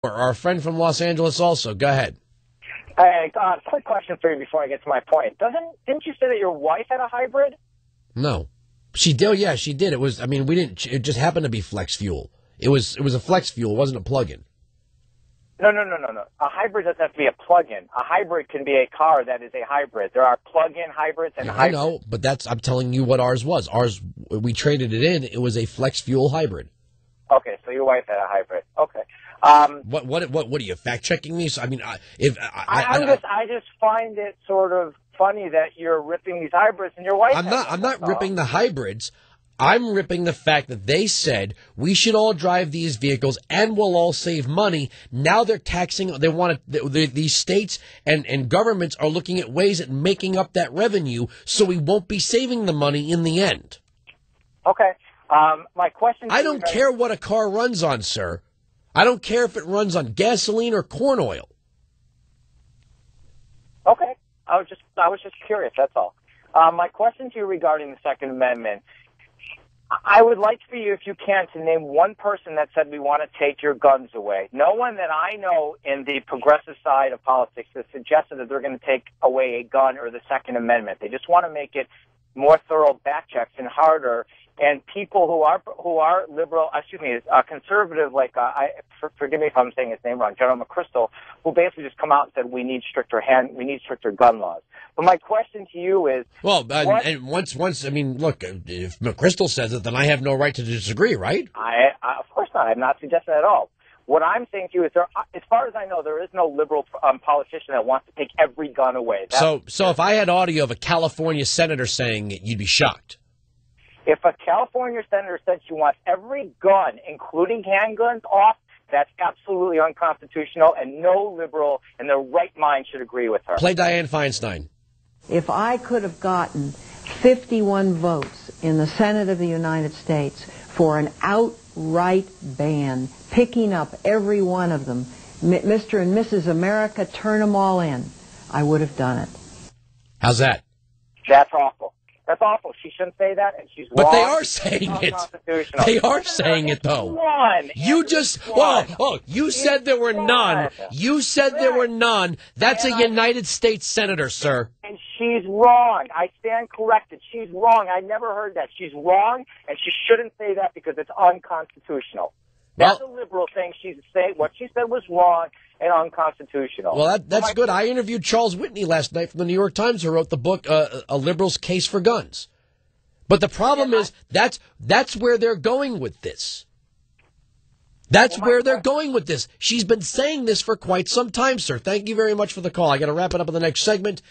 our friend from Los Angeles also. Go ahead. Hey, quick question for you before I get to my point. Didn't you say that your wife had a hybrid? No. She did. Yeah, she did. It just happened to be flex fuel. It was a flex fuel. It wasn't a plug-in. No. A hybrid doesn't have to be a plug-in. A hybrid can be a car that is a hybrid. There are plug-in hybrids and hybrids. I know, but I'm telling you what ours was. Ours, we traded it in. It was a flex fuel hybrid. Okay, so your wife had a hybrid. Okay. What are you fact checking me? So, I just find it sort of funny that you're ripping these hybrids and your wife. I'm not ripping the hybrids. I'm ripping the fact that they said we should all drive these vehicles and we'll all save money. Now they're taxing. They want to. These states and governments are looking at ways at making up that revenue, so we won't be saving the money in the end. Okay. My question. I don't care what a car runs on, sir. I don't care if it runs on gasoline or corn oil. Okay. I was just curious. That's all. My question to you regarding the Second Amendment. I would like for you, if you can, to name one person that said we want to take your guns away. No one that I know in the progressive side of politics has suggested that they're going to take away a gun or the Second Amendment. They just want to make it more thorough back checks and harder. And people who are liberal, conservative, like forgive me if I'm saying his name wrong, General McChrystal, who basically just come out and said we need stricter gun laws. But my question to you is, look, if McChrystal says it, then I have no right to disagree, right? Of course not. I'm not suggesting that at all. What I'm saying to you is, as far as I know, there is no liberal politician that wants to take every gun away. So if I had audio of a California senator saying it, you'd be shocked. If a California senator said she wants every gun, including handguns, off, that's absolutely unconstitutional, and no liberal in their right mind should agree with her. Play Dianne Feinstein. If I could have gotten 51 votes in the Senate of the United States for an outright ban, picking up every one of them, Mr. and Mrs. America, turn them all in, I would have done it. How's that? That's awful. That's awful. She shouldn't say that, and she's wrong. But they are saying it. They are saying it, though. You just, you said there were none. You said there were none. That's a United States senator, sir. And she's wrong. I stand corrected. She's wrong. I never heard that. She's wrong, and she shouldn't say that because it's unconstitutional. That's a liberal thing. What she said was wrong and unconstitutional. Well, that's good. I interviewed Charles Whitney last night from the New York Times, who wrote the book A Liberal's Case for Guns. But the problem is that's where they're going with this. That's where they're going with this. She's been saying this for quite some time, sir. Thank you very much for the call. I got to wrap it up in the next segment.